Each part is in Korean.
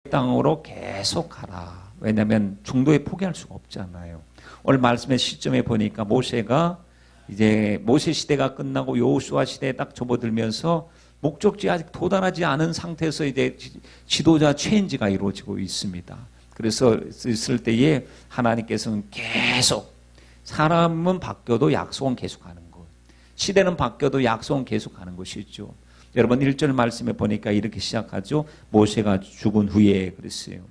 땅으로 계속 가라. 왜냐하면 중도에 포기할 수가 없잖아요. 오늘 말씀의 시점에 보니까 모세가 이제 모세 시대가 끝나고 여호수아 시대에 딱 접어들면서 목적지에 아직 도달하지 않은 상태에서 이제 지도자 체인지가 이루어지고 있습니다. 그래서 있을 때에 하나님께서는 계속 사람은 바뀌어도 약속은 계속하는 것. 시대는 바뀌어도 약속은 계속하는 것이죠. 여러분 1절 말씀에 보니까 이렇게 시작하죠. 모세가 죽은 후에 그랬어요.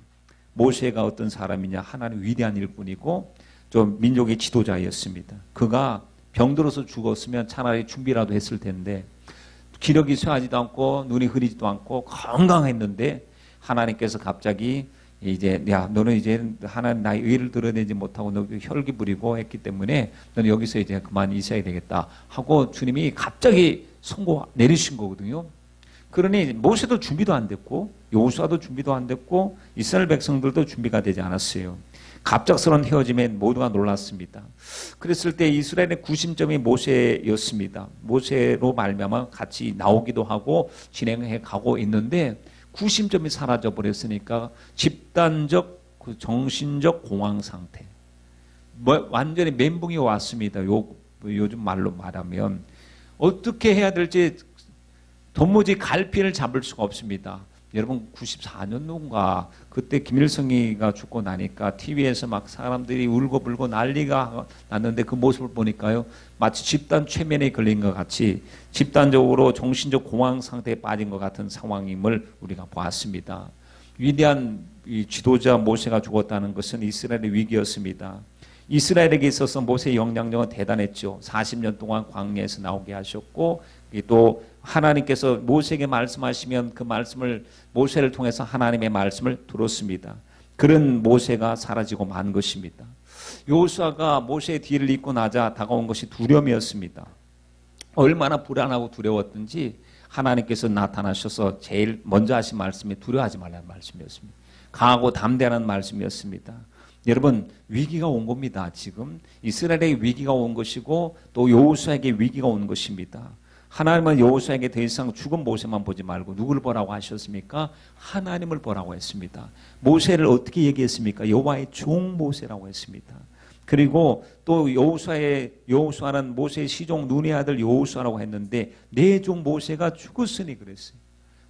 모세가 어떤 사람이냐? 하나님 위대한 일꾼이고 좀 민족의 지도자였습니다. 그가 병들어서 죽었으면 차라리 준비라도 했을 텐데 기력이 쇠하지도 않고 눈이 흐리지도 않고 건강했는데 하나님께서 갑자기 이제 야 너는 이제 하나님 나의 의를 드러내지 못하고 너 혈기 부리고 했기 때문에 너는 여기서 이제 그만 있어야 되겠다 하고 주님이 갑자기 선고 내리신 거거든요. 그러니 모세도 준비도 안 됐고 여호수아도 준비도 안 됐고 이스라엘 백성들도 준비가 되지 않았어요. 갑작스러운 헤어짐에 모두가 놀랐습니다. 그랬을 때 이스라엘의 구심점이 모세였습니다. 모세로 말미암아 같이 나오기도 하고 진행해 가고 있는데 구심점이 사라져 버렸으니까 집단적 그 정신적 공황 상태. 완전히 멘붕이 왔습니다. 요즘 말로 말하면 어떻게 해야 될지 도무지 갈피를 잡을 수가 없습니다. 여러분 94년도인가 그때 김일성이가 죽고 나니까 TV에서 막 사람들이 울고불고 난리가 났는데 그 모습을 보니까요 마치 집단 최면에 걸린 것 같이 집단적으로 정신적 공황 상태에 빠진 것 같은 상황임을 우리가 보았습니다. 위대한 이 지도자 모세가 죽었다는 것은 이스라엘의 위기였습니다. 이스라엘에게 있어서 모세의 영향력은 대단했죠. 40년 동안 광야에서 나오게 하셨고 또 하나님께서 모세에게 말씀하시면 그 말씀을 모세를 통해서 하나님의 말씀을 들었습니다. 그런 모세가 사라지고 만 것입니다. 여호수아가 모세의 뒤를 잇고 나자 다가온 것이 두려움이었습니다. 얼마나 불안하고 두려웠던지 하나님께서 나타나셔서 제일 먼저 하신 말씀이 두려워하지 말라는 말씀이었습니다. 강하고 담대한 말씀이었습니다. 여러분 위기가 온 겁니다. 지금 이스라엘의 위기가 온 것이고 또 여호수아에게 위기가 온 것입니다. 하나님은 여호수아에게 더 이상 죽은 모세만 보지 말고 누구를 보라고 하셨습니까? 하나님을 보라고 했습니다. 모세를 어떻게 얘기했습니까? 여호와의 종 모세라고 했습니다. 그리고 또 여호수아는 모세의 시종 눈의 아들 여호수아라고 했는데 내 종 모세가 죽었으니 그랬어요.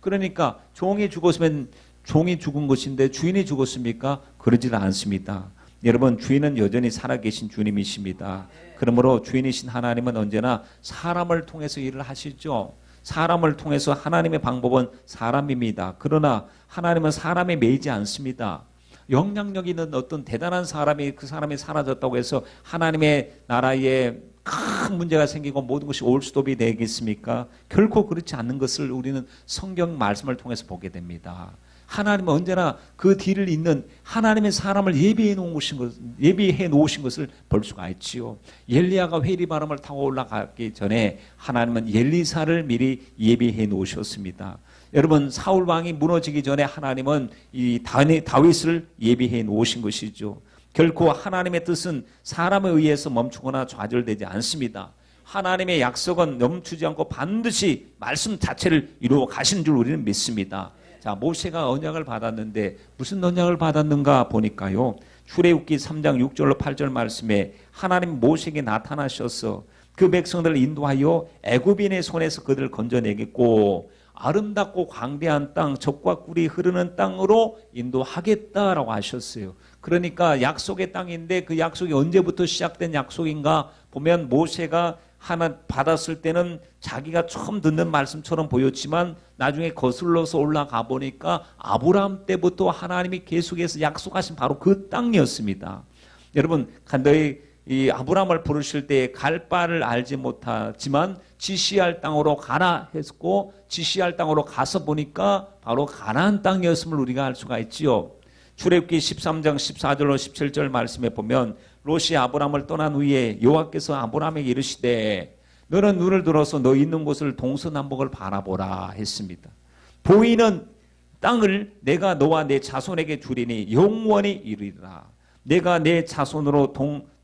그러니까 종이 죽었으면 종이 죽은 것인데 주인이 죽었습니까? 그러질 않습니다. 여러분 주인은 여전히 살아계신 주님이십니다. 그러므로 주인이신 하나님은 언제나 사람을 통해서 일을 하시죠. 사람을 통해서 하나님의 방법은 사람입니다. 그러나 하나님은 사람에 매이지 않습니다. 영향력 있는 어떤 대단한 사람이 그 사람이 사라졌다고 해서 하나님의 나라에 큰 문제가 생기고 모든 것이 올스톱이 되겠습니까? 결코 그렇지 않는 것을 우리는 성경 말씀을 통해서 보게 됩니다. 하나님은 언제나 그 뒤를 잇는 하나님의 사람을 예비해 놓으신 것을 볼 수가 있지요. 엘리야가 회리바람을 타고 올라가기 전에 하나님은 엘리사를 미리 예비해 놓으셨습니다. 여러분 사울 왕이 무너지기 전에 하나님은 이 다윗을 예비해 놓으신 것이죠. 결코 하나님의 뜻은 사람에 의해서 멈추거나 좌절되지 않습니다. 하나님의 약속은 멈추지 않고 반드시 말씀 자체를 이루어 가시는 줄 우리는 믿습니다. 자, 모세가 언약을 받았는데 무슨 언약을 받았는가 보니까요. 출애굽기 3장 6절로 8절 말씀에 하나님 모세에게 나타나셔서 그 백성들을 인도하여 애굽인의 손에서 그들을 건져내겠고 아름답고 광대한 땅, 젖과 꿀이 흐르는 땅으로 인도하겠다라고 하셨어요. 그러니까 약속의 땅인데 그 약속이 언제부터 시작된 약속인가 보면 모세가 하나 받았을 때는 자기가 처음 듣는 말씀처럼 보였지만 나중에 거슬러서 올라가 보니까 아브라함 때부터 하나님이 계속해서 약속하신 바로 그 땅이었습니다. 여러분 간더히 이 아브라함을 부르실 때 갈 바를 알지 못하지만 지시할 땅으로 가라 했고 지시할 땅으로 가서 보니까 바로 가나안 땅이었음을 우리가 알 수가 있지요. 출애굽기 13장 14절로 17절 말씀에 보면 롯이 아브라함을 떠난 후에 여호와께서 아브라함에게 이르시되 너는 눈을 들어서 너 있는 곳을 동서남북을 바라보라 했습니다. 보이는 땅을 내가 너와 내 자손에게 주리니 영원히 이르리라. 내가 내 자손으로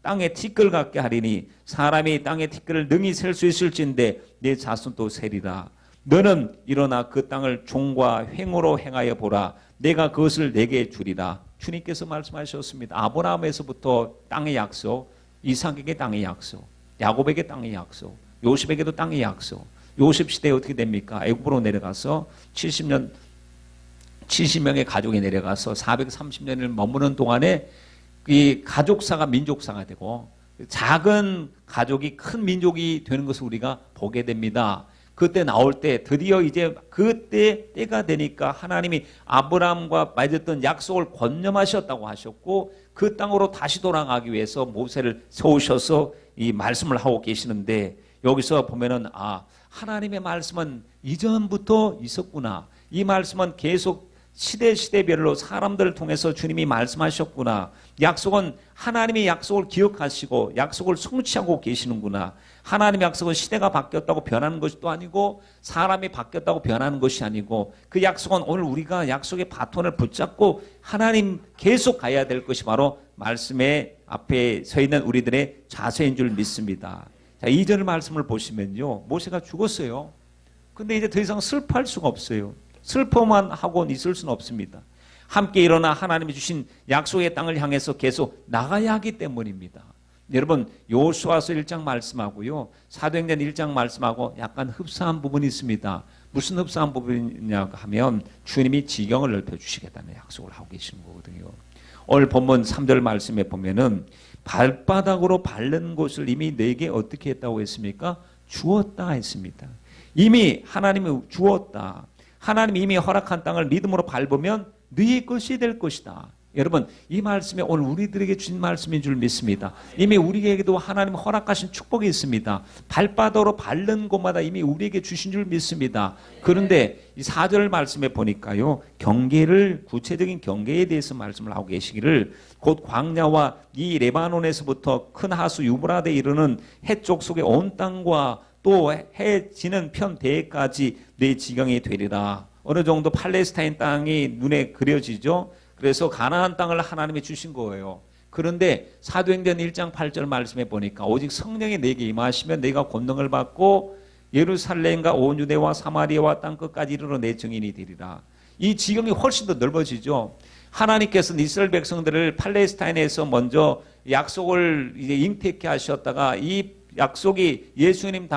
땅의 티끌 같게 하리니 사람이 땅의 티끌을 능히 셀 수 있을진데 내 자손도 세리라. 너는 일어나 그 땅을 종과 횡으로 행하여 보라. 내가 그것을 내게 주리라. 주님께서 말씀하셨습니다. 아브라함에서부터 땅의 약속, 이삭에게 땅의 약속, 야곱에게 땅의 약속, 요셉에게도 땅의 약속. 요셉 시대에 어떻게 됩니까? 애굽으로 내려가서 70명의 가족이 내려가서 430년을 머무는 동안에 이 가족사가 민족사가 되고 작은 가족이 큰 민족이 되는 것을 우리가 보게 됩니다. 그때 나올 때 드디어 이제 그때 때가 되니까 하나님이 아브라함과 맺었던 약속을 권념하셨다고 하셨고 그 땅으로 다시 돌아가기 위해서 모세를 세우셔서 이 말씀을 하고 계시는데 여기서 보면은 하나님의 말씀은 이전부터 있었구나. 이 말씀은 계속 시대별로 사람들을 통해서 주님이 말씀하셨구나. 약속은 하나님의 약속을 기억하시고 약속을 성취하고 계시는구나. 하나님의 약속은 시대가 바뀌었다고 변하는 것도 아니고 사람이 바뀌었다고 변하는 것이 아니고 그 약속은 오늘 우리가 약속의 바톤을 붙잡고 하나님 계속 가야 될 것이 바로 말씀의 앞에 서 있는 우리들의 자세인 줄 믿습니다. 자, 2절 말씀을 보시면요. 모세가 죽었어요. 근데 이제 더 이상 슬퍼할 수가 없어요. 슬퍼만 하고 있을 수는 없습니다. 함께 일어나 하나님이 주신 약속의 땅을 향해서 계속 나가야 하기 때문입니다. 여러분 여호수아서 1장 말씀하고요. 사도행전 1장 말씀하고 약간 흡사한 부분이 있습니다. 무슨 흡사한 부분이냐 하면 주님이 지경을 넓혀주시겠다는 약속을 하고 계시는 거거든요. 오늘 본문 3절 말씀에 보면은 발바닥으로 밟는 곳을 이미 내게 어떻게 했다고 했습니까? 주었다 했습니다. 이미 하나님이 주었다. 하나님이 이미 허락한 땅을 믿음으로 밟으면 너희 것이 될 것이다. 여러분 이 말씀이 오늘 우리들에게 주신 말씀인 줄 믿습니다. 이미 우리에게도 하나님 허락하신 축복이 있습니다. 발바닥으로 밟는 곳마다 이미 우리에게 주신 줄 믿습니다. 그런데 이 4절 말씀에 보니까요. 구체적인 경계에 대해서 말씀을 하고 계시기를 곧 광야와 이 레바논에서부터 큰 하수 유브라데 이르는 해쪽 속의 온 땅과 또 해 지는 편대까지 내 지경이 되리라. 어느 정도 팔레스타인 땅이 눈에 그려지죠. 그래서 가나안 땅을 하나님이 주신 거예요. 그런데 사도행전 1장 8절 말씀에 보니까 오직 성령이 내게 임하시면 내가 권능을 받고 예루살렘과 온 유대와 사마리아와 땅끝까지 이르러 내 증인이 되리라. 이 지경이 훨씬 더 넓어지죠. 하나님께서는 이스라엘 백성들을 팔레스타인에서 먼저 약속을 이제 잉태케 하셨다가 이 약속이 예수님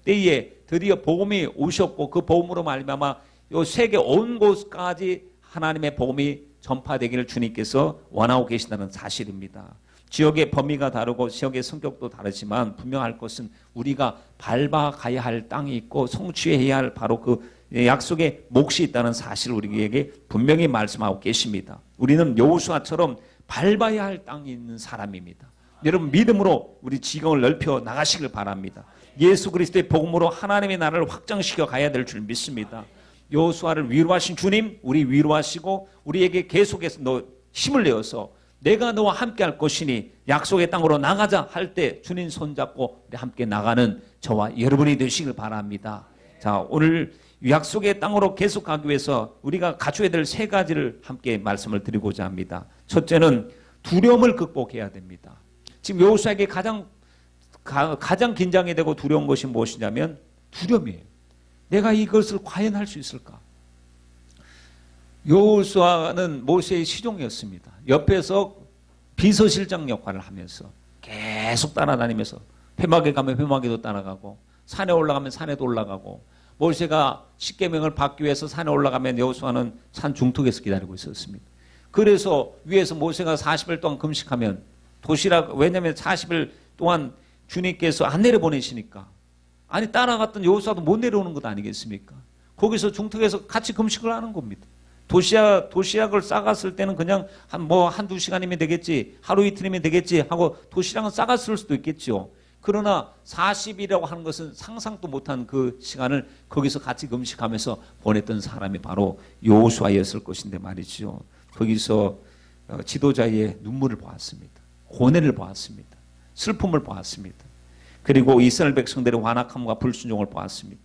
때에 드디어 복음이 오셨고 그 복음으로 말미암아 이 세계 온 곳까지 하나님의 복음이 전파되기를 주님께서 원하고 계신다는 사실입니다. 지역의 범위가 다르고 지역의 성격도 다르지만 분명할 것은 우리가 밟아가야 할 땅이 있고 성취해야 할 바로 그 약속의 몫이 있다는 사실을 우리에게 분명히 말씀하고 계십니다. 우리는 여호수아처럼 밟아야 할 땅이 있는 사람입니다. 여러분 믿음으로 우리 지경을 넓혀 나가시길 바랍니다. 예수 그리스도의 복음으로 하나님의 나라를 확장시켜 가야 될 줄 믿습니다. 여호수아를 위로하신 주님 우리 위로하시고 우리에게 계속해서 너 힘을 내어서 내가 너와 함께 할 것이니 약속의 땅으로 나가자 할 때 주님 손잡고 우리 함께 나가는 저와 여러분이 되시길 바랍니다. 자, 오늘 약속의 땅으로 계속 가기 위해서 우리가 갖춰야 될 3가지를 함께 말씀을 드리고자 합니다. 첫째는 두려움을 극복해야 됩니다. 지금 여호수아에게 가장 긴장이 되고 두려운 것이 무엇이냐면 두려움이에요. 내가 이것을 과연 할 수 있을까? 여호수아는 모세의 시종이었습니다. 옆에서 비서실장 역할을 하면서 계속 따라다니면서 회막에 가면 회막에도 따라가고 산에 올라가면 산에도 올라가고 모세가 십계명을 받기 위해서 산에 올라가면 여호수아는 산 중턱에서 기다리고 있었습니다. 그래서 위에서 모세가 40일 동안 금식하면 왜냐하면 40일 동안 주님께서 안 내려보내시니까 아니 따라갔던 여호수아도 못 내려오는 것 아니겠습니까? 거기서 중턱에서 같이 금식을 하는 겁니다. 도시락을 싸갔을 때는 그냥 한두 시간이면 되겠지, 하루 이틀이면 되겠지 하고 도시락은 싸갔을 수도 있겠죠. 그러나 40일이라고 하는 것은 상상도 못한 그 시간을 거기서 같이 금식하면서 보냈던 사람이 바로 여호수아였을 것인데 말이죠. 거기서 지도자의 눈물을 보았습니다. 고뇌를 보았습니다. 슬픔을 보았습니다. 그리고 이스라엘 백성들의 완악함과 불순종을 보았습니다.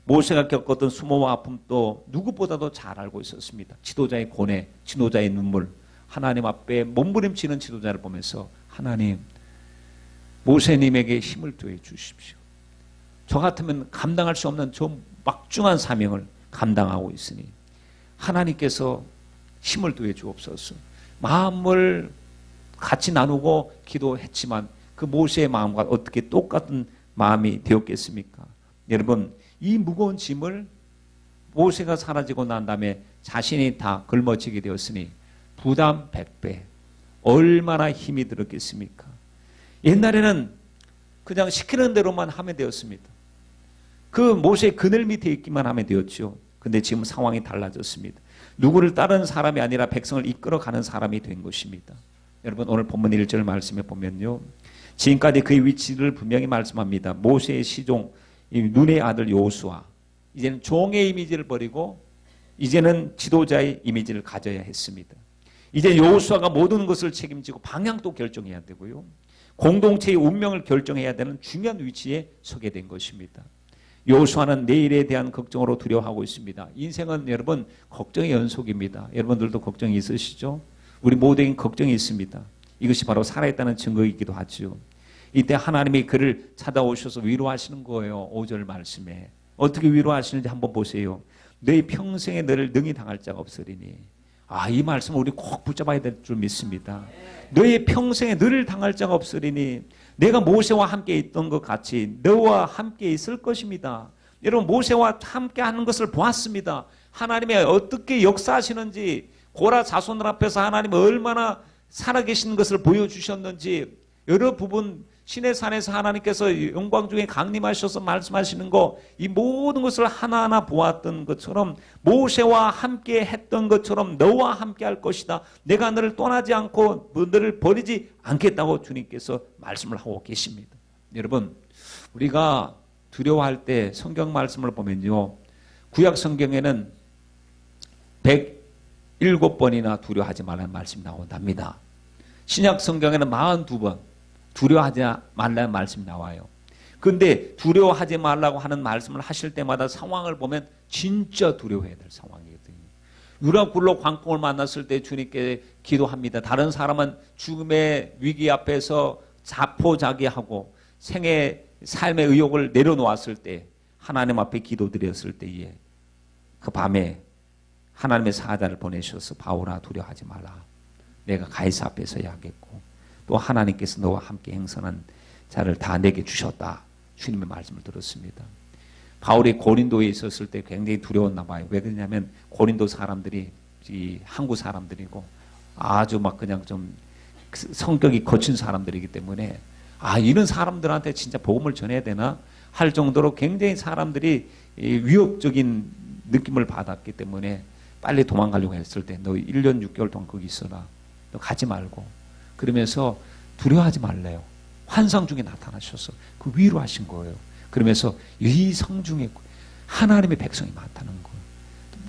모세가 겪었던 수모와 아픔도 누구보다도 잘 알고 있었습니다. 지도자의 고뇌, 지도자의 눈물, 하나님 앞에 몸부림치는 지도자를 보면서 하나님, 모세님에게 힘을 더해 주십시오. 저 같으면 감당할 수 없는 저 막중한 사명을 감당하고 있으니 하나님께서 힘을 더해 주옵소서. 마음을 같이 나누고 기도했지만 그 모세의 마음과 어떻게 똑같은 마음이 되었겠습니까? 여러분, 이 무거운 짐을 모세가 사라지고 난 다음에 자신이 다 걸머지게 되었으니 부담 100배. 얼마나 힘이 들었겠습니까? 옛날에는 그냥 시키는 대로만 하면 되었습니다. 그 모세의 그늘 밑에 있기만 하면 되었죠. 근데 지금 상황이 달라졌습니다. 누구를 따르는 사람이 아니라 백성을 이끌어가는 사람이 된 것입니다. 여러분, 오늘 본문 1절 말씀에 보면요, 지금까지 그의 위치를 분명히 말씀합니다. 모세의 시종 눈의 아들 여호수아, 이제는 종의 이미지를 버리고 이제는 지도자의 이미지를 가져야 했습니다. 이제 여호수아가 모든 것을 책임지고 방향도 결정해야 되고요, 공동체의 운명을 결정해야 되는 중요한 위치에 서게 된 것입니다. 여호수아는 내일에 대한 걱정으로 두려워하고 있습니다. 인생은 여러분 걱정의 연속입니다. 여러분들도 걱정이 있으시죠? 우리 모두에게 걱정이 있습니다. 이것이 바로 살아있다는 증거이기도 하죠. 이때 하나님이 그를 찾아오셔서 위로하시는 거예요. 5절 말씀에. 어떻게 위로하시는지 한번 보세요. 너희 평생에 너를 능히 당할 자가 없으리니. 이 말씀을 우리 꼭 붙잡아야 될 줄 믿습니다. 너희 평생에 너를 당할 자가 없으리니 내가 모세와 함께 있던 것 같이 너와 함께 있을 것입니다. 여러분, 모세와 함께 하는 것을 보았습니다. 하나님이 어떻게 역사하시는지, 고라 자손들 앞에서 하나님이 얼마나 살아계신 것을 보여주셨는지, 여러 부분 시내산에서 하나님께서 영광 중에 강림하셔서 말씀하시는 거, 이 모든 것을 하나하나 보았던 것처럼 모세와 함께 했던 것처럼 너와 함께 할 것이다. 내가 너를 떠나지 않고 너를 버리지 않겠다고 주님께서 말씀을 하고 계십니다. 여러분, 우리가 두려워할 때 성경 말씀을 보면요, 구약 성경에는 107번이나 두려워하지 말라는 말씀이 나온답니다. 신약 성경에는 42번 두려워하지 말라는 말씀이 나와요. 그런데 두려워하지 말라고 하는 말씀을 하실 때마다 상황을 보면 진짜 두려워해야 될 상황이거든요. 유라굴로 광풍을 만났을 때 주님께 기도합니다. 다른 사람은 죽음의 위기 앞에서 자포자기하고 삶의 의욕을 내려놓았을 때, 하나님 앞에 기도드렸을 때에 그 밤에 하나님의 사자를 보내셔서 바울아 두려워하지 말라. 내가 가이사 앞에 서야 하겠고 또 하나님께서 너와 함께 행선한 자를 다 내게 주셨다. 주님의 말씀을 들었습니다. 바울이 고린도에 있었을 때 굉장히 두려웠나 봐요. 왜 그러냐면 고린도 사람들이 한국 사람들이고 아주 막 그냥 좀 성격이 거친 사람들이기 때문에 이런 사람들한테 진짜 복음을 전해야 되나 할 정도로 굉장히 사람들이 위협적인 느낌을 받았기 때문에 빨리 도망가려고 했을 때 너 1년 6개월 동안 거기 있어라. 너 가지 말고. 그러면서 두려워하지 말래요. 환상 중에 나타나셔서 그 위로하신 거예요. 그러면서 이 성중에 하나님의 백성이 많다는 거예요.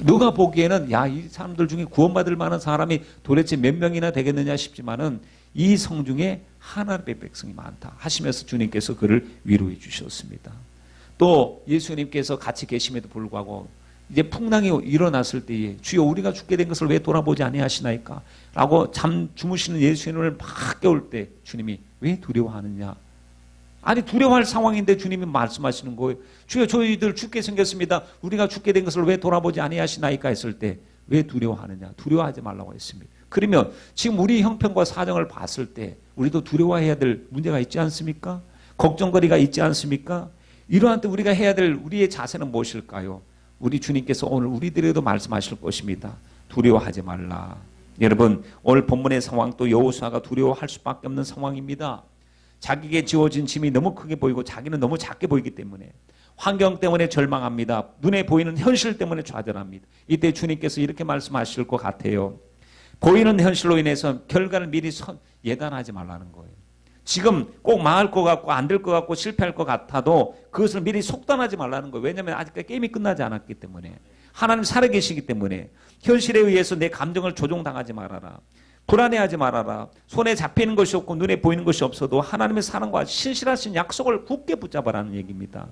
너가 보기에는 이 사람들 중에 구원받을 만한 사람이 도대체 몇 명이나 되겠느냐 싶지만은 이 성중에 하나님의 백성이 많다 하시면서 주님께서 그를 위로해 주셨습니다. 또 예수님께서 같이 계심에도 불구하고 이제 풍랑이 일어났을 때에 주여 우리가 죽게 된 것을 왜 돌아보지 아니하시나이까 라고 주무시는 예수님을 막 깨울 때 주님이 왜 두려워하느냐. 아니 두려워할 상황인데 주님이 말씀하시는 거예요. 주여 저희들 죽게 생겼습니다. 우리가 죽게 된 것을 왜 돌아보지 아니하시나이까 했을 때 왜 두려워하느냐. 두려워하지 말라고 했습니다. 그러면 지금 우리 형편과 사정을 봤을 때 우리도 두려워해야 될 문제가 있지 않습니까? 걱정거리가 있지 않습니까? 이러한 때 우리가 해야 될 우리의 자세는 무엇일까요? 우리 주님께서 오늘 우리들에게도 말씀하실 것입니다. 두려워하지 말라. 여러분, 오늘 본문의 상황도 여호수아가 두려워할 수밖에 없는 상황입니다. 자기에게 지워진 짐이 너무 크게 보이고 자기는 너무 작게 보이기 때문에 환경 때문에 절망합니다. 눈에 보이는 현실 때문에 좌절합니다. 이때 주님께서 이렇게 말씀하실 것 같아요. 보이는 현실로 인해서 결과를 미리 예단하지 말라는 거예요. 지금 꼭 망할 것 같고 안 될 것 같고 실패할 것 같아도 그것을 미리 속단하지 말라는 거예요. 왜냐하면 아직까지 게임이 끝나지 않았기 때문에, 하나님 살아계시기 때문에 현실에 의해서 내 감정을 조종당하지 말아라. 불안해하지 말아라. 손에 잡히는 것이 없고 눈에 보이는 것이 없어도 하나님의 사랑과 신실하신 약속을 굳게 붙잡아라는 얘기입니다.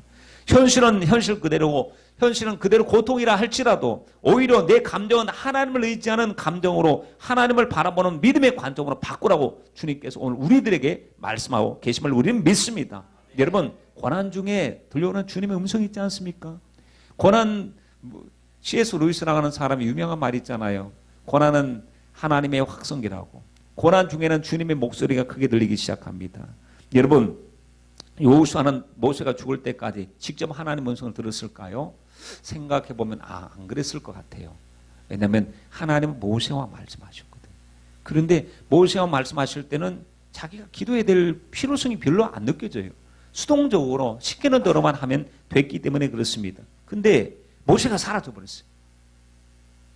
현실은 현실 그대로고 현실은 그대로 고통이라 할지라도 오히려 내 감정은 하나님을 의지하는 감정으로 하나님을 바라보는 믿음의 관점으로 바꾸라고 주님께서 오늘 우리들에게 말씀하고 계심을 우리는 믿습니다. 여러분, 고난 중에 들려오는 주님의 음성이 있지 않습니까? 고난 C.S. 루이스라고 하는 사람이 유명한 말이 있잖아요. 고난은 하나님의 확성기라고. 고난 중에는 주님의 목소리가 크게 들리기 시작합니다. 여러분, 여호수아는 모세가 죽을 때까지 직접 하나님 음성을 들었을까요? 생각해보면 안 그랬을 것 같아요. 왜냐하면 하나님은 모세와 말씀하셨거든요. 그런데 모세와 말씀하실 때는 자기가 기도해야 될 필요성이 별로 안 느껴져요. 수동적으로 시키는 대로만 하면 됐기 때문에 그렇습니다. 근데 모세가 사라져 버렸어요.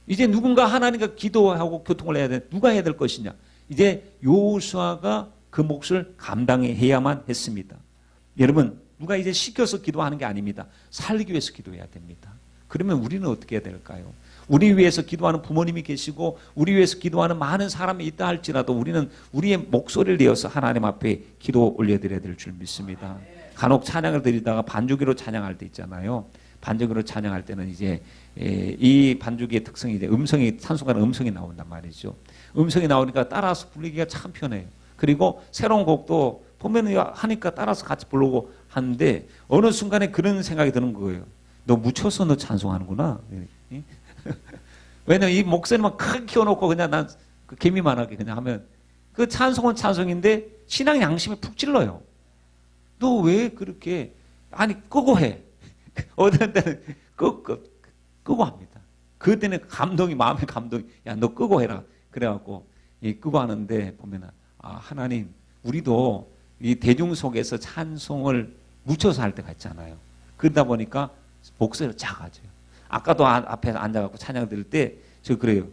이제 누군가 하나님과 기도하고 교통을 해야 돼. 누가 해야 될 것이냐? 이제 여호수아가 그 몫을 감당해야만 했습니다. 여러분, 누가 이제 시켜서 기도하는 게 아닙니다. 살기 위해서 기도해야 됩니다. 그러면 우리는 어떻게 해야 될까요? 우리 위해서 기도하는 부모님이 계시고 우리 위해서 기도하는 많은 사람이 있다 할지라도 우리는 우리의 목소리를 내어서 하나님 앞에 기도 올려드려야 될 줄 믿습니다. 간혹 찬양을 드리다가 반주기로 찬양할 때 있잖아요. 반주기로 찬양할 때는 이제 이 반주기의 특성이 이제 찬송가는 음성이 나온단 말이죠. 음성이 나오니까 따라서 부르기가 참 편해요. 그리고 새로운 곡도 보면은 하니까 따라서 같이 부르고 하는데 어느 순간에 그런 생각이 드는 거예요. 너 묻혀서 너 찬송하는구나. 왜냐면 이 목소리만 크게 키워놓고 그냥 난 그 개미만하게 그냥 하면 그 찬송은 찬송인데 신앙 양심에 푹 찔러요. 너 왜 그렇게 끄고 해. 어떤 때는 끄고 합니다. 그때는 마음의 감동이 야 너 끄고 해라. 그래갖고 끄고 하는데 보면은 하나님 우리도 이 대중 속에서 찬송을 묻혀서 할 때가 있잖아요. 그러다 보니까 목소리가 작아져요. 아까도 앞에 앉아갖고 찬양 들을 때 저 그래요.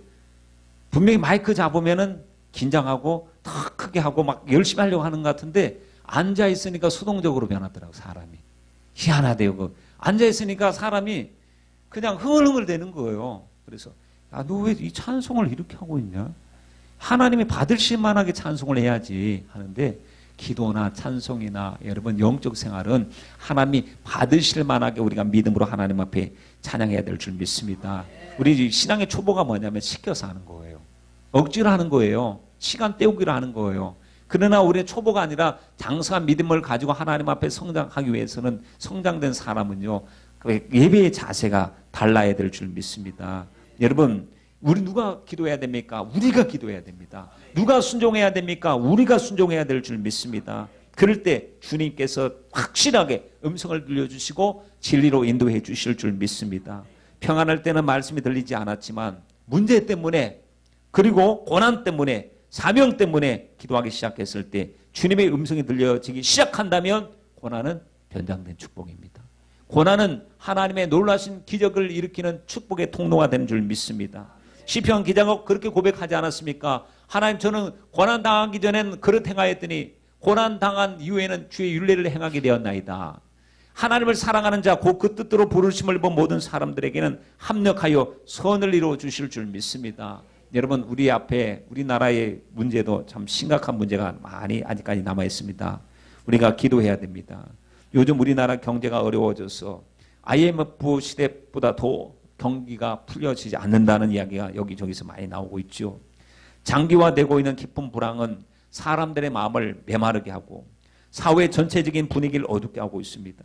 분명히 마이크 잡으면은 긴장하고 더 크게 하고 막 열심히 하려고 하는 것 같은데 앉아 있으니까 수동적으로 변하더라고 사람이. 희한하대요. 앉아 있으니까 사람이 그냥 흥얼흥얼 되는 거예요. 그래서 너 왜 이 찬송을 이렇게 하고 있냐? 하나님이 받으실 만하게 찬송을 해야지 하는데 기도나 찬송이나 여러분 영적 생활은 하나님이 받으실 만하게 우리가 믿음으로 하나님 앞에 찬양해야 될 줄 믿습니다. 우리 신앙의 초보가 뭐냐면 시켜서 하는 거예요. 억지로 하는 거예요. 시간 때우기로 하는 거예요. 그러나 우리의 초보가 아니라 장성한 믿음을 가지고 하나님 앞에 성장하기 위해서는 성장된 사람은요. 예배의 자세가 달라야 될 줄 믿습니다. 여러분 우리 누가 기도해야 됩니까? 우리가 기도해야 됩니다. 누가 순종해야 됩니까? 우리가 순종해야 될 줄 믿습니다. 그럴 때 주님께서 확실하게 음성을 들려주시고 진리로 인도해 주실 줄 믿습니다. 평안할 때는 말씀이 들리지 않았지만 문제 때문에 그리고 고난 때문에 사명 때문에 기도하기 시작했을 때 주님의 음성이 들려지기 시작한다면 고난은 변장된 축복입니다. 고난은 하나님의 놀라신 기적을 일으키는 축복의 통로가 되는 줄 믿습니다. 시편 기자가 그렇게 고백하지 않았습니까? 하나님 저는 고난 당하기 전엔 그릇 행하였더니 고난 당한 이후에는 주의 율례를 행하게 되었나이다. 하나님을 사랑하는 자 곧 그 뜻대로 부르심을 본 모든 사람들에게는 합력하여 선을 이루어 주실 줄 믿습니다. 여러분 우리 앞에 우리나라의 문제도 참 심각한 문제가 많이 아직까지 남아 있습니다. 우리가 기도해야 됩니다. 요즘 우리나라 경제가 어려워져서 IMF 시대보다 더 경기가 풀려지지 않는다는 이야기가 여기저기서 많이 나오고 있죠. 장기화되고 있는 깊은 불황은 사람들의 마음을 메마르게 하고 사회 전체적인 분위기를 어둡게 하고 있습니다.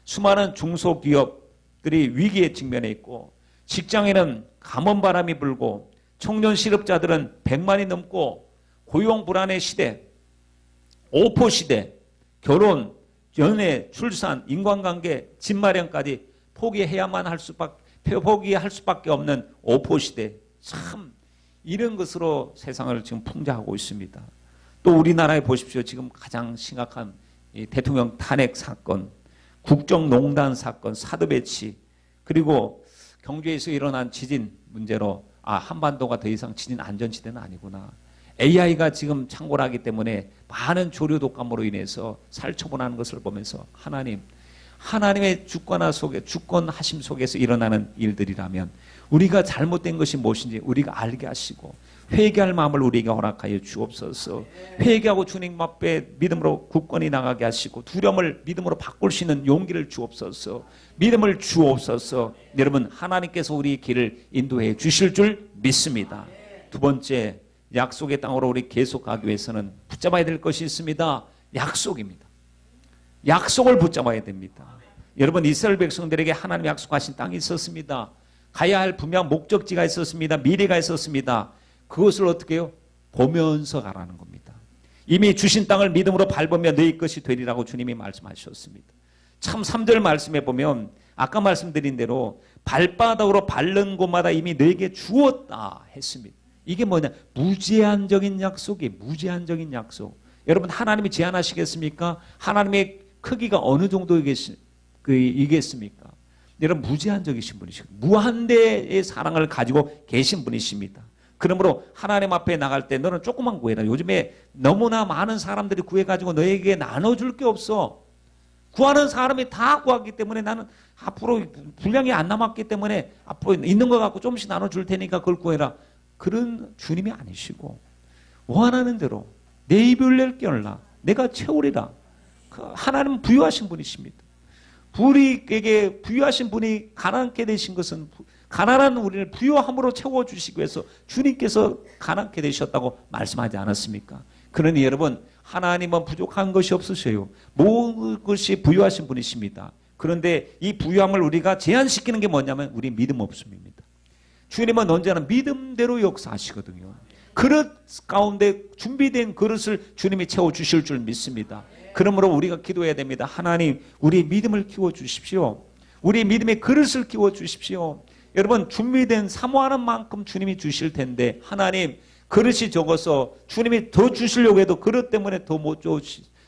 수많은 중소기업들이 위기에 직면해 있고 직장에는 감원바람이 불고 청년 실업자들은 100만이 넘고 고용 불안의 시대, 오포 시대, 결혼, 연애, 출산, 인간관계, 집 마련까지 포기할 수밖에 없는 오포 시대. 참 이런 것으로 세상을 지금 풍자하고 있습니다. 또 우리나라에 보십시오. 지금 가장 심각한 이 대통령 탄핵 사건, 국정농단 사건, 사드 배치, 그리고 경주에서 일어난 지진 문제로 한반도가 더 이상 지진 안전지대는 아니구나. AI가 지금 창궐하기 때문에 많은 조류 독감으로 인해서 살처분하는 것을 보면서 하나님의 주권하심 속에서 일어나는 일들이라면 우리가 잘못된 것이 무엇인지 우리가 알게 하시고 회개할 마음을 우리에게 허락하여 주옵소서. 회개하고 주님 앞에 믿음으로 굳건히 나가게 하시고 두려움을 믿음으로 바꿀 수 있는 용기를 주옵소서. 믿음을 주옵소서. 여러분 하나님께서 우리의 길을 인도해 주실 줄 믿습니다. 두 번째, 약속의 땅으로 우리 계속 가기 위해서는 붙잡아야 될 것이 있습니다. 약속입니다. 약속을 붙잡아야 됩니다. 여러분 이스라엘 백성들에게 하나님 약속하신 땅이 있었습니다. 가야 할 분명 목적지가 있었습니다. 미래가 있었습니다. 그것을 어떻게 해요? 보면서 가라는 겁니다. 이미 주신 땅을 믿음으로 밟으면 너희 것이 되리라고 주님이 말씀하셨습니다. 참 3절 말씀에 보면 아까 말씀드린 대로 발바닥으로 밟는 곳마다 이미 너에게 주었다 했습니다. 이게 뭐냐? 무제한적인 약속이 무제한적인 약속. 여러분 하나님이 제한하시겠습니까? 하나님의 크기가 어느 정도이겠습니까? 여러분 무제한적이신 분이시고 무한대의 사랑을 가지고 계신 분이십니다. 그러므로 하나님 앞에 나갈 때 너는 조금만 구해라. 요즘에 너무나 많은 사람들이 구해가지고 너에게 나눠줄 게 없어. 구하는 사람이 다 구하기 때문에 나는 앞으로 분량이 안 남았기 때문에 앞으로 있는 거 갖고 조금씩 나눠줄 테니까 그걸 구해라. 그런 주님이 아니시고 원하는 대로 내 입을 낼 겨울라 내가 채우리라. 하나님은 부유하신 분이십니다. 우리에게 부유하신 분이 가난케 되신 것은 가난한 우리를 부유함으로 채워주시기 위해서 주님께서 가난케 되셨다고 말씀하지 않았습니까? 그러니 여러분 하나님은 부족한 것이 없으셔요. 모든 것이 부유하신 분이십니다. 그런데 이 부유함을 우리가 제한시키는 게 뭐냐면 우리 믿음 없음입니다. 주님은 언제나 믿음대로 역사하시거든요. 그릇 가운데 준비된 그릇을 주님이 채워주실 줄 믿습니다. 그러므로 우리가 기도해야 됩니다. 하나님 우리 믿음을 키워주십시오. 우리 믿음의 그릇을 키워주십시오. 여러분 준비된 사모하는 만큼 주님이 주실 텐데 하나님 그릇이 적어서 주님이 더 주시려고 해도 그릇 때문에 더 못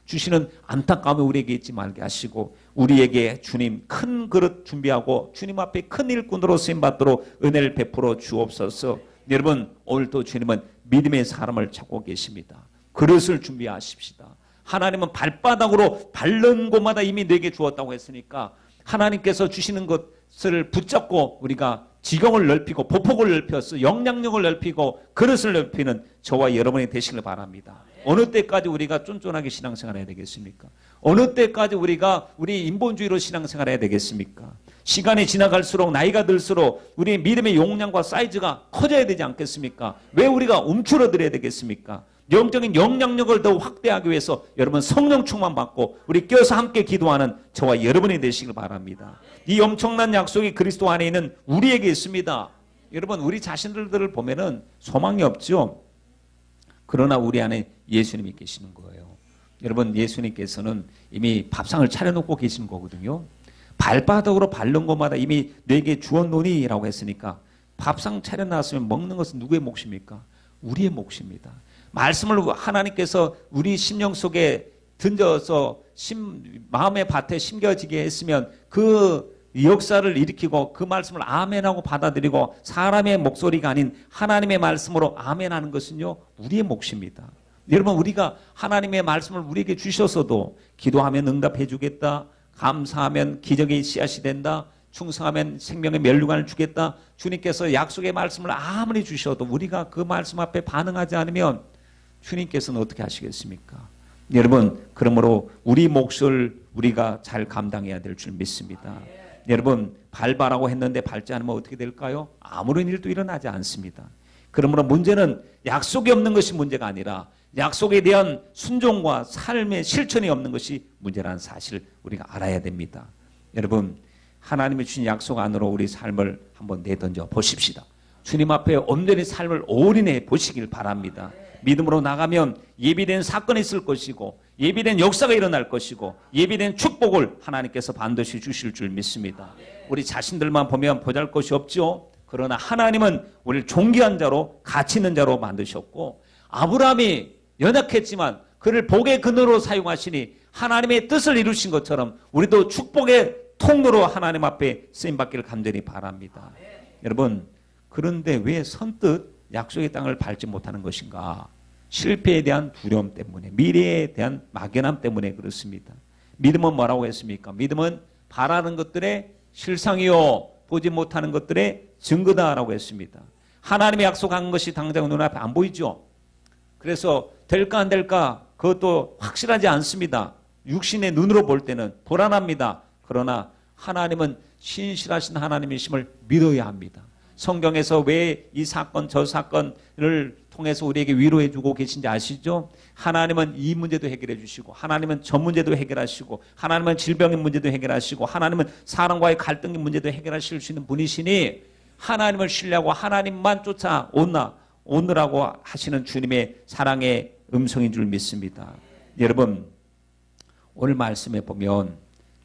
주시는 안타까움이 우리에게 있지 말게 하시고 우리에게 주님 큰 그릇 준비하고 주님 앞에 큰 일꾼으로 쓰임받도록 은혜를 베풀어 주옵소서. 여러분 오늘도 주님은 믿음의 사람을 찾고 계십니다. 그릇을 준비하십시다. 하나님은 발바닥으로 밟는 곳마다 이미 내게 주었다고 했으니까 하나님께서 주시는 것을 붙잡고 우리가 지경을 넓히고 보폭을 넓혀서 영향력을 넓히고 그릇을 넓히는 저와 여러분이 되시길 바랍니다. 어느 때까지 우리가 쫀쫀하게 신앙생활해야 되겠습니까? 어느 때까지 우리가 우리 인본주의로 신앙생활해야 되겠습니까? 시간이 지나갈수록 나이가 들수록 우리 믿음의 용량과 사이즈가 커져야 되지 않겠습니까? 왜 우리가 움츠러들어야 되겠습니까? 영적인 영향력을 더 확대하기 위해서 여러분 성령 충만 받고 우리 껴서 함께 기도하는 저와 여러분이 되시길 바랍니다. 이 엄청난 약속이 그리스도 안에 있는 우리에게 있습니다. 여러분 우리 자신들을 보면은 소망이 없죠. 그러나 우리 안에 예수님이 계시는 거예요. 여러분 예수님께서는 이미 밥상을 차려놓고 계신 거거든요. 발바닥으로 밟는 것마다 이미 내게 주었노니라고 했으니까 밥상 차려놨으면 먹는 것은 누구의 몫입니까? 우리의 몫입니다. 말씀을 하나님께서 우리 심령 속에 던져서 마음의 밭에 심겨지게 했으면 그 역사를 일으키고 그 말씀을 아멘하고 받아들이고 사람의 목소리가 아닌 하나님의 말씀으로 아멘하는 것은요 우리의 몫입니다. 여러분 우리가 하나님의 말씀을 우리에게 주셔서도 기도하면 응답해 주겠다, 감사하면 기적의 씨앗이 된다, 충성하면 생명의 멸류관을 주겠다, 주님께서 약속의 말씀을 아무리 주셔도 우리가 그 말씀 앞에 반응하지 않으면 주님께서는 어떻게 하시겠습니까? 여러분 그러므로 우리 몫을 우리가 잘 감당해야 될 줄 믿습니다. 여러분 밟아라고 했는데 밟지 않으면 어떻게 될까요? 아무런 일도 일어나지 않습니다. 그러므로 문제는 약속이 없는 것이 문제가 아니라 약속에 대한 순종과 삶의 실천이 없는 것이 문제라는 사실을 우리가 알아야 됩니다. 여러분 하나님이 주신 약속 안으로 우리 삶을 한번 내던져 보십시다. 주님 앞에 온전히 삶을 올인해 보시길 바랍니다. 믿음으로 나가면 예비된 사건이 있을 것이고 예비된 역사가 일어날 것이고 예비된 축복을 하나님께서 반드시 주실 줄 믿습니다. 우리 자신들만 보면 보잘것이 없죠. 그러나 하나님은 우리를 존귀한 자로 가치 있는 자로 만드셨고 아브라함이 연약했지만 그를 복의 근원으로 사용하시니 하나님의 뜻을 이루신 것처럼 우리도 축복의 통로로 하나님 앞에 쓰임받기를 간절히 바랍니다. 여러분 그런데 왜 선뜻 약속의 땅을 밟지 못하는 것인가? 실패에 대한 두려움 때문에 미래에 대한 막연함 때문에 그렇습니다. 믿음은 뭐라고 했습니까? 믿음은 바라는 것들의 실상이요 보지 못하는 것들의 증거다라고 했습니다. 하나님의 약속한 것이 당장 눈앞에 안 보이죠. 그래서 될까 안 될까 그것도 확실하지 않습니다. 육신의 눈으로 볼 때는 불안합니다. 그러나 하나님은 신실하신 하나님이심을 믿어야 합니다. 성경에서 왜 이 사건 저 사건을 통해서 우리에게 위로해 주고 계신지 아시죠? 하나님은 이 문제도 해결해 주시고 하나님은 저 문제도 해결하시고 하나님은 질병의 문제도 해결하시고 하나님은 사람과의 갈등의 문제도 해결하실 수 있는 분이시니 하나님을 신뢰하고 하나님만 쫓아오느라고 하시는 주님의 사랑의 음성인 줄 믿습니다. 여러분, 오늘 말씀에 보면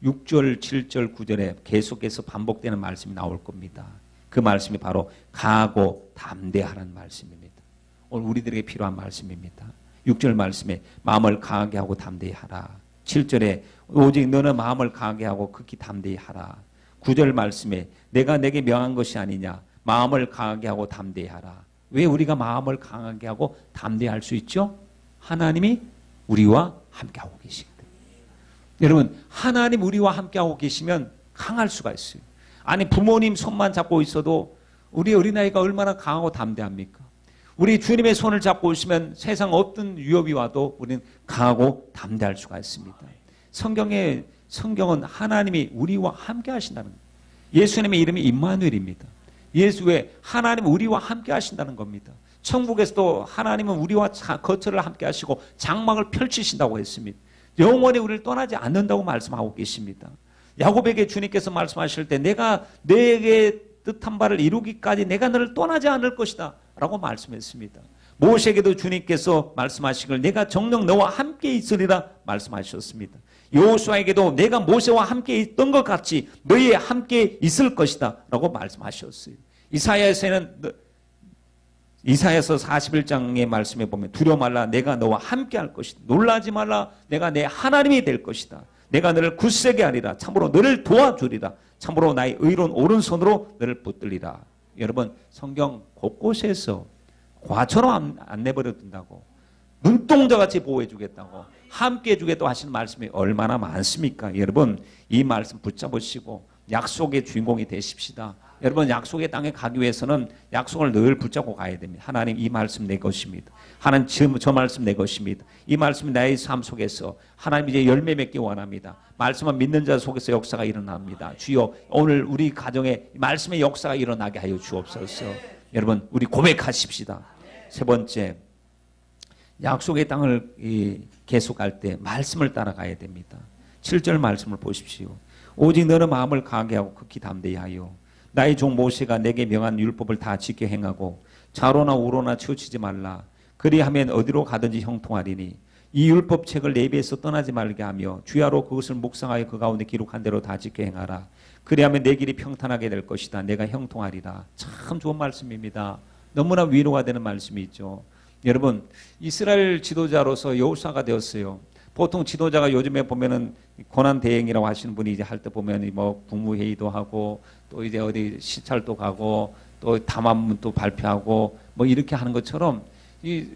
6절, 7절, 9절에 계속해서 반복되는 말씀이 나올 겁니다. 그 말씀이 바로 강하고 담대하라는 말씀입니다. 오늘 우리들에게 필요한 말씀입니다. 6절 말씀에 마음을 강하게 하고 담대히 하라. 7절에 오직 너는 마음을 강하게 하고 극히 담대히 하라. 9절 말씀에 내가 내게 명한 것이 아니냐. 마음을 강하게 하고 담대히 하라. 왜 우리가 마음을 강하게 하고 담대히 할 수 있죠? 하나님이 우리와 함께하고 계시거든요. 여러분, 하나님 우리와 함께하고 계시면 강할 수가 있어요. 아니, 부모님 손만 잡고 있어도 우리 어린아이가 얼마나 강하고 담대합니까? 우리 주님의 손을 잡고 있으면 세상 어떤 위협이 와도 우리는 강하고 담대할 수가 있습니다. 성경은 하나님이 우리와 함께 하신다는 거예요. 예수님의 이름이 임마누엘입니다. 예수의 하나님은 우리와 함께 하신다는 겁니다. 천국에서도 하나님은 우리와 거처를 함께 하시고 장막을 펼치신다고 했습니다. 영원히 우리를 떠나지 않는다고 말씀하고 계십니다. 야곱에게 주님께서 말씀하실 때 내가 너에게 뜻한 바를 이루기까지 내가 너를 떠나지 않을 것이다 라고 말씀했습니다. 모세에게도 주님께서 말씀하시길 내가 정녕 너와 함께 있으리라 말씀하셨습니다. 여호수아에게도 내가 모세와 함께 있던 것 같이 너희 함께 있을 것이다 라고 말씀하셨어요. 이사야서 41장의 말씀에 보면 두려워 말라 내가 너와 함께 할 것이다. 놀라지 말라 내가 내 하나님이 될 것이다. 내가 너를 굳세게 하리라. 참으로 너를 도와주리라. 참으로 나의 의로운 오른손으로 너를 붙들리라. 여러분, 성경 곳곳에서 과처럼 안 내버려 둔다고, 눈동자같이 보호해 주겠다고, 함께 해 주겠다고 하시는 말씀이 얼마나 많습니까? 여러분, 이 말씀 붙잡으시고 약속의 주인공이 되십시다. 여러분, 약속의 땅에 가기 위해서는 약속을 늘 붙잡고 가야 됩니다. 하나님, 이 말씀 내 것입니다. 하나님, 저 말씀 내 것입니다. 이 말씀이 나의 삶 속에서 하나님 이제 열매 맺기 원합니다. 말씀을 믿는 자 속에서 역사가 일어납니다. 주여, 오늘 우리 가정에 말씀의 역사가 일어나게 하여 주옵소서. 여러분, 우리 고백하십시다. 세 번째, 약속의 땅을 계속할 때 말씀을 따라가야 됩니다. 7절 말씀을 보십시오. 오직 너는 마음을 강하게 하고 극히 담대히 하여 나의 종 모세가 내게 명한 율법을 다 지켜 행하고 좌로나 우로나 치우치지 말라. 그리하면 어디로 가든지 형통하리니 이 율법책을 내 입에서 떠나지 말게 하며 주야로 그것을 묵상하여 그 가운데 기록한 대로 다 지켜 행하라. 그리하면 내 길이 평탄하게 될 것이다. 내가 형통하리라. 참 좋은 말씀입니다. 너무나 위로가 되는 말씀이 있죠. 여러분, 이스라엘 지도자로서 여호수아가 되었어요. 보통 지도자가 요즘에 보면은 고난 대행이라고 하시는 분이 이제 할 때 보면 뭐 국무회의도 하고 또 이제 어디 시찰도 가고 또 담화문도 발표하고 뭐 이렇게 하는 것처럼 이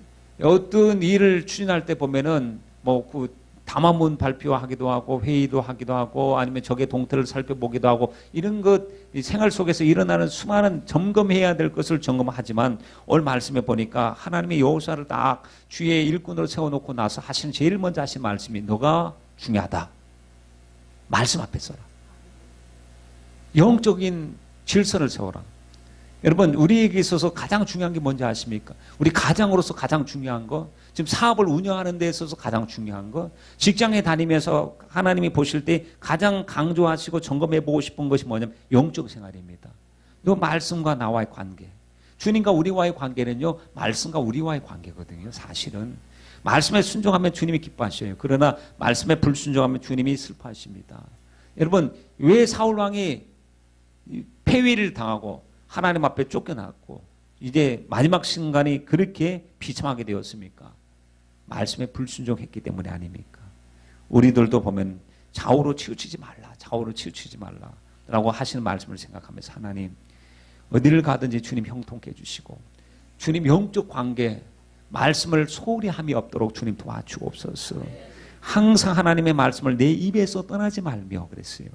어떤 일을 추진할 때 보면은 뭐 그 담화문 발표하기도 하고 회의도 하기도 하고 아니면 적의 동태를 살펴보기도 하고 이런 것 생활 속에서 일어나는 수많은 점검해야 될 것을 점검하지만 오늘 말씀에 보니까 하나님이 여호수아를 딱 주의 일꾼으로 세워놓고 나서 하시는 제일 먼저 하신 말씀이 너가 중요하다. 말씀 앞에 서라. 영적인 질서를 세워라. 여러분, 우리에게 있어서 가장 중요한 게 뭔지 아십니까? 우리 가장으로서 가장 중요한 거, 지금 사업을 운영하는 데 있어서 가장 중요한 거, 직장에 다니면서 하나님이 보실 때 가장 강조하시고 점검해 보고 싶은 것이 뭐냐면 영적 생활입니다. 이 말씀과 나와의 관계. 주님과 우리와의 관계는요, 말씀과 우리와의 관계거든요. 사실은. 말씀에 순종하면 주님이 기뻐하셔요. 그러나 말씀에 불순종하면 주님이 슬퍼하십니다. 여러분, 왜 사울왕이 폐위를 당하고 하나님 앞에 쫓겨났고 이제 마지막 순간이 그렇게 비참하게 되었습니까? 말씀에 불순종했기 때문이 아닙니까? 우리들도 보면 좌우로 치우치지 말라, 좌우로 치우치지 말라 라고 하시는 말씀을 생각하면서 하나님, 어디를 가든지 주님 형통케 해주시고 주님 영적 관계, 말씀을 소홀히 함이 없도록 주님 도와주옵소서. 항상 하나님의 말씀을 내 입에서 떠나지 말며 그랬어요.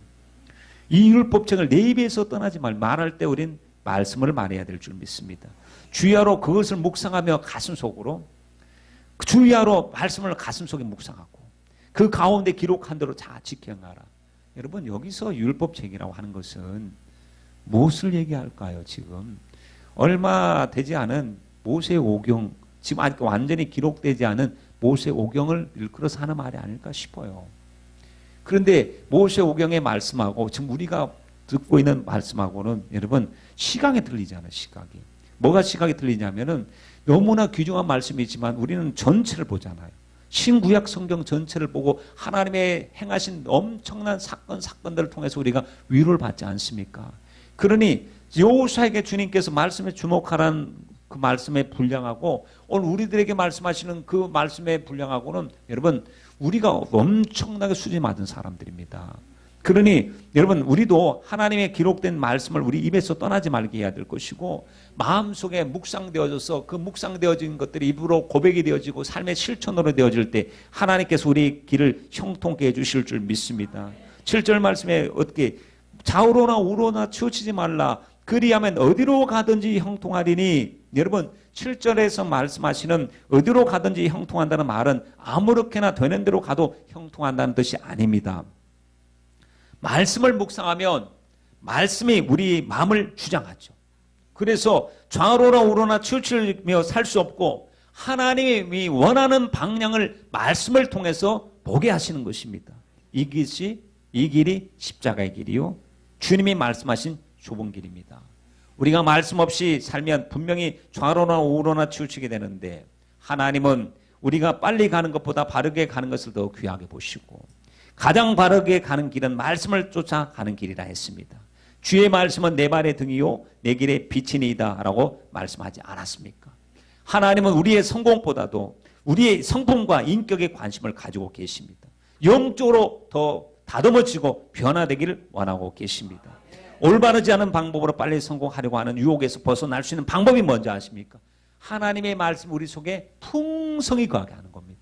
이 율법책을 내 입에서 떠나지 말할 때 우린 말씀을 말해야 될 줄 믿습니다. 주야로 그것을 묵상하며 가슴속으로, 주야로 말씀을 가슴속에 묵상하고 그 가운데 기록한 대로 다 지켜가라. 여러분, 여기서 율법책이라고 하는 것은 무엇을 얘기할까요? 지금 얼마 되지 않은 모세오경, 지금 아직 완전히 기록되지 않은 모세오경을 일컬어서 하는 말이 아닐까 싶어요. 그런데 모세오경의 말씀하고 지금 우리가 듣고 있는 말씀하고는 여러분 시각이 들리잖아요. 시각이. 뭐가 시각이 들리냐면은 너무나 귀중한 말씀이지만 우리는 전체를 보잖아요. 신구약 성경 전체를 보고 하나님의 행하신 엄청난 사건들을 통해서 우리가 위로를 받지 않습니까? 그러니 여호수아에게 주님께서 말씀에 주목하라는 그 말씀에 분량하고 오늘 우리들에게 말씀하시는 그 말씀의 분량하고는 여러분 우리가 엄청나게 수준이 맞은 사람들입니다. 그러니 여러분 우리도 하나님의 기록된 말씀을 우리 입에서 떠나지 말게 해야 될 것이고 마음속에 묵상되어져서 그 묵상되어진 것들이 입으로 고백이 되어지고 삶의 실천으로 되어질 때 하나님께서 우리 길을 형통케 해주실 줄 믿습니다. 7절 말씀에 어떻게 좌우로나 우로나 치우치지 말라 그리하면 어디로 가든지 형통하리니 여러분 7절에서 말씀하시는 어디로 가든지 형통한다는 말은 아무렇게나 되는 대로 가도 형통한다는 뜻이 아닙니다. 말씀을 묵상하면 말씀이 우리 마음을 주장하죠. 그래서 좌로나 우로나 치우치며 살 수 없고 하나님이 원하는 방향을 말씀을 통해서 보게 하시는 것입니다. 이 길이 십자가의 길이요 주님이 말씀하신 좁은 길입니다. 우리가 말씀 없이 살면 분명히 좌로나 우로나 치우치게 되는데 하나님은 우리가 빨리 가는 것보다 바르게 가는 것을 더 귀하게 보시고 가장 바르게 가는 길은 말씀을 쫓아 가는 길이라 했습니다. 주의 말씀은 내 발의 등이요 내 길의 빛이니이다 라고 말씀하지 않았습니까? 하나님은 우리의 성공보다도 우리의 성품과 인격에 관심을 가지고 계십니다. 영적으로 더 다듬어지고 변화되기를 원하고 계십니다. 올바르지 않은 방법으로 빨리 성공하려고 하는 유혹에서 벗어날 수 있는 방법이 뭔지 아십니까? 하나님의 말씀 우리 속에 풍성히 거하게 하는 겁니다.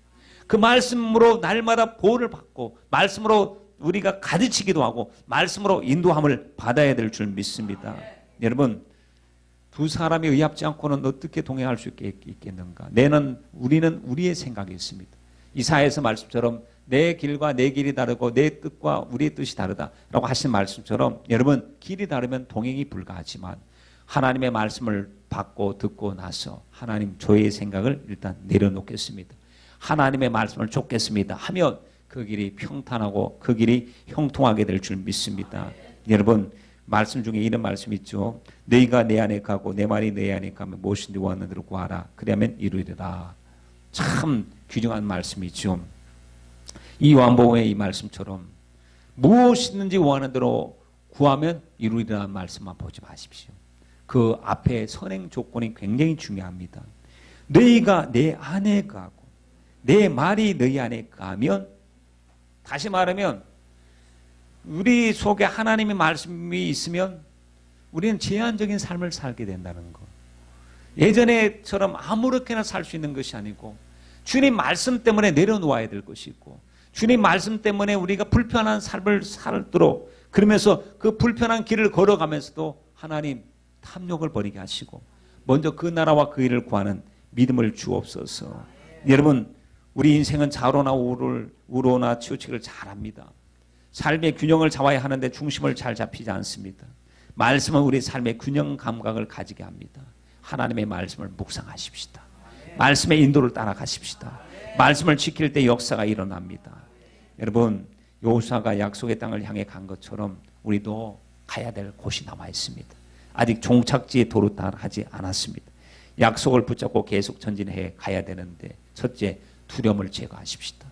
그 말씀으로 날마다 보호를 받고 말씀으로 우리가 가르치기도 하고 말씀으로 인도함을 받아야 될 줄 믿습니다. 여러분 두 사람이 의합지 않고는 어떻게 동행할 수 있겠는가? 우리는 우리의 생각이 있습니다. 이사야에서 말씀처럼 내 길과 내 길이 다르고 내 뜻과 우리의 뜻이 다르다라고 하신 말씀처럼 여러분 길이 다르면 동행이 불가하지만 하나님의 말씀을 받고 듣고 나서 하나님 저의 생각을 일단 내려놓겠습니다. 하나님의 말씀을 쫓겠습니다 하면 그 길이 평탄하고 그 길이 형통하게 될 줄 믿습니다. 여러분 말씀 중에 이런 말씀이 있죠. 너희가 내 안에 가고 내 말이 내 안에 가면 무엇인지 원하는 대로 구하라. 그러면 이루리라. 참 귀중한 말씀이죠. 이 요한복음의 이 말씀처럼 무엇이든지 원하는 대로 구하면 이루리라는 말씀만 보지 마십시오. 그 앞에 선행 조건이 굉장히 중요합니다. 너희가 내 안에 가고 내 말이 너희 안에 가면 다시 말하면 우리 속에 하나님의 말씀이 있으면 우리는 제한적인 삶을 살게 된다는 것. 예전에처럼 아무렇게나 살 수 있는 것이 아니고 주님 말씀 때문에 내려놓아야 될 것이 있고 주님 말씀 때문에 우리가 불편한 삶을 살도록 그러면서 그 불편한 길을 걸어가면서도 하나님 탐욕을 버리게 하시고 먼저 그 나라와 그 일을 구하는 믿음을 주옵소서. 여러분 우리 인생은 좌로나 우로나 치우치기를 잘합니다. 삶의 균형을 잡아야 하는데 중심을 잘 잡히지 않습니다. 말씀은 우리 삶의 균형 감각을 가지게 합니다. 하나님의 말씀을 묵상하십시다. 말씀의 인도를 따라가십시다. 말씀을 지킬 때 역사가 일어납니다. 여러분 여호수아가 약속의 땅을 향해 간 것처럼 우리도 가야 될 곳이 남아 있습니다. 아직 종착지에 도달하지 않았습니다. 약속을 붙잡고 계속 전진해 가야 되는데 첫째 두려움을 제거하십시다.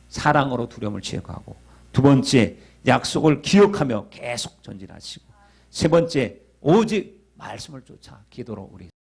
사랑으로 두려움을 제거하고 두 번째 약속을 기억하며 계속 전진하시고 세 번째 오직 말씀을 쫓아 기도로 우리